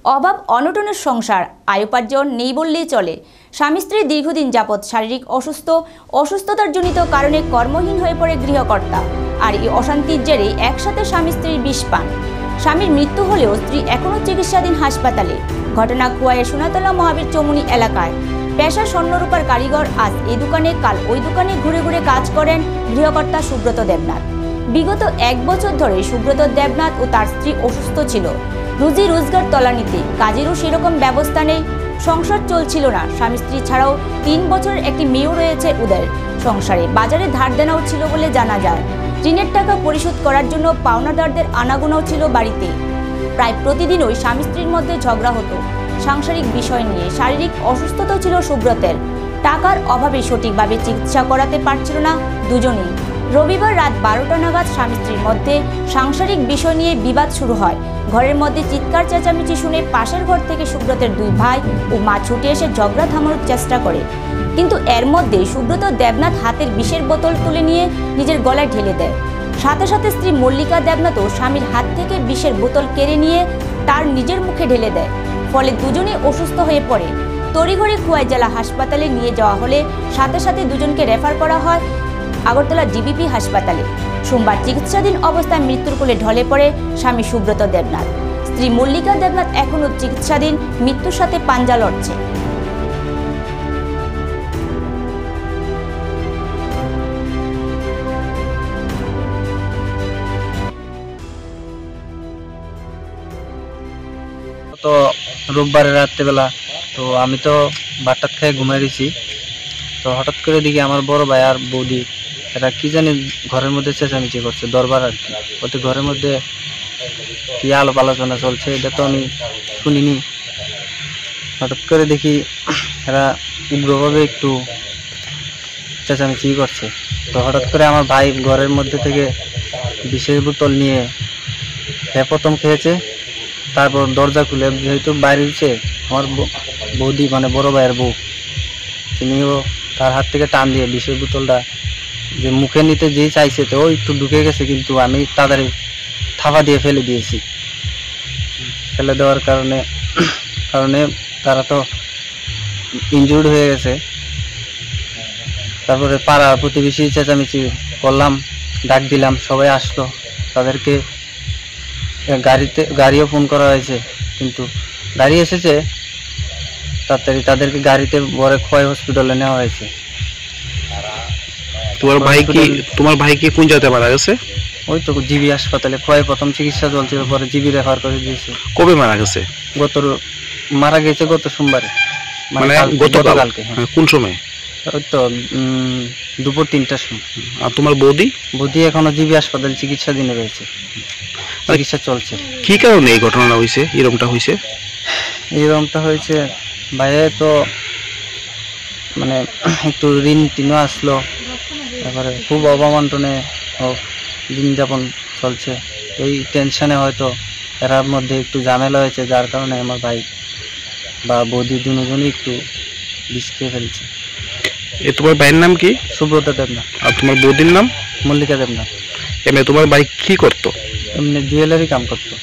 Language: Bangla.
অভাব অনটনের সংসার, আয় উপার্জন নেই বললেই চলে। স্বামী স্ত্রী দীর্ঘদিন যাবৎ শারীরিক অসুস্থতার জনিত কারণে কর্মহীন হয়ে পড়ে গৃহকর্তা। আর এই অশান্তির জেরে একসাথে স্বামী স্ত্রীর বিষ পান। স্বামীর মৃত্যু হলেও স্ত্রী এখনও চিকিৎসাধীন হাসপাতালে। ঘটনা খোয়াইয়ের সোনাতলা মহাবীর চৌমুনি এলাকায়। পেশা স্বর্ণরূপার কারিগর, আজ এই দোকানে কাল ওই দোকানে ঘুরে ঘুরে কাজ করেন গৃহকর্তা সুব্রত দেবনাথ। বিগত 1 বছর ধরে সুব্রত দেবনাথ ও তার স্ত্রী অসুস্থ ছিল। রুজি রোজগার তলানিতে, কাজেরও সেরকম ব্যবস্থা নেই, সংসার চলছিল না। স্বামী স্ত্রী ছাড়াও 3 বছরের একটি মেয়েও রয়েছে ওদের সংসারে। বাজারে ধার দেনাও ছিল বলে জানা যায়। ঋণের টাকা পরিশোধ করার জন্য পাওনাদারদের আনাগোনাও ছিল বাড়িতে। প্রায় প্রতিদিনই স্বামী স্ত্রীর মধ্যে ঝগড়া হতো সাংসারিক বিষয় নিয়ে। শারীরিক অসুস্থতাও ছিল সুব্রতের। টাকার অভাবে সঠিকভাবে চিকিৎসা করাতে পারছিল না দুজনেই। রবিবার রাত 12টা নাগাদ স্বামী স্ত্রীর মধ্যে সাংসারিক বিষয় নিয়ে বিবাদ শুরু হয়। ঘরের মধ্যে চিৎকার চেঁচামেচি শুনে পাশের ঘর থেকে সুব্রতের 2 ভাই ও মা ছুটে এসে ঝগড়া থামানোর চেষ্টা করে। কিন্তু এর মধ্যে সুব্রত দেবনাথ হাতের বিষের বোতল তুলে নিয়ে নিজের গলায় ঢেলে দেয়। সাথে সাথে স্ত্রী মল্লিকা দেবনাথও স্বামীর হাত থেকে বিষের বোতল কেড়ে নিয়ে তার নিজের মুখে ঢেলে দেয়। ফলে দুজনেই অসুস্থ হয়ে পড়ে। তড়িঘড়ি খোয়াই জেলা হাসপাতালে নিয়ে যাওয়া হলে সাথে সাথে দুজনকে রেফার করা হয় আগরতলা জিবিপি হাসপাতালে। সোমবার চিকিৎসাধীন অবস্থায় মৃত্যুর কোলে ঢলে পড়ে স্বামী সুব্রত দেবনাথ। স্ত্রী মল্লিকা দেবনাথ এখনও চিকিৎসাধীন, মৃত্যুর সাথে পাঞ্জা লড়ছে। তো রোববারের রাত্রেবেলা তো আমি তো ভাতটাত খেয়ে ঘুমাই দিয়েছি। তো হঠাৎ করে দেখি আমার বড় ভাই আর বৌদি এরা কি জানি ঘরের মধ্যে চেঁচামেচি করছে, দরবার আর কি। ওতে ঘরের মধ্যে কি আলাপ আলোচনা চলছে এটা তো আমি শুনিনি। হঠাৎ করে দেখি এরা উগ্রভাবে একটু চেঁচামেচি করছে। তো হঠাৎ করে আমার ভাই ঘরের মধ্যে থেকে বিষের বোতল নিয়ে প্রথম খেয়েছে। তারপর দরজা খুলে যেহেতু বাইরে দিচ্ছে, আমার বৌদি মানে বড় ভাইয়ের বউ, তিনিও তার হাত থেকে টান দিয়ে বিষের বোতলটা যে মুখে নিতে যেই চাইছে তো একটু ঢুকে গেছে, কিন্তু আমি তাড়াতাড়ি থাপা দিয়ে ফেলে দিয়েছি। ফেলে দেওয়ার কারণে তারা তো ইনজুর্ড হয়ে গেছে। তারপরে পাড়া প্রতিবেশী চেঁচামেচি করলাম, ডাক দিলাম, সবাই আসলো। তাদেরকে গাড়িও ফোন করা হয়েছে, কিন্তু গাড়ি এসেছে তাড়াতাড়ি। তাদেরকে গাড়িতে বরে খোয়াই হসপিটালে নেওয়া হয়েছে। তোমার ভাই কি কোন জায়গায় মারা গেছে? ওই তো জিবি হাসপাতালে খোয়াই প্রথম চিকিৎসা চলছিল, পরে জিবি রেফার করে দিয়েছে। কবে মারা গেছে? মারা গেছে গত সোমবারে, মানে গতকালকে। কোন সময়? ওই তো দুপুর 3টার সময়। আর তোমার বৌদি? বৌদি এখনো জিবি হাসপাতালে চিকিৎসাধীনে রয়েছে, চিকিৎসা চলছে। কি কারণে এই ঘটনাটা হয়েছে, এরকমটা হয়েছে বাইরে তো মানে একটু ঋণ টিনও আসলো, তারপরে খুব অবমন্টনে দিন যাপন চলছে। এই টেনশনে হয়তো এরার মধ্যে একটু ঝামেলা হয়েছে, যার কারণে আমার ভাই বা বৌদি দুজনই একটু বিষ খেয়ে ফেলছে। তোমার ভাইয়ের নাম কি? সুব্রত দেবনাথ। আর তোমার বৌদির নাম? মল্লিকা দেবনাথ। তোমার ভাই কি করতো? এমনি জুয়েলারি কাম করতো।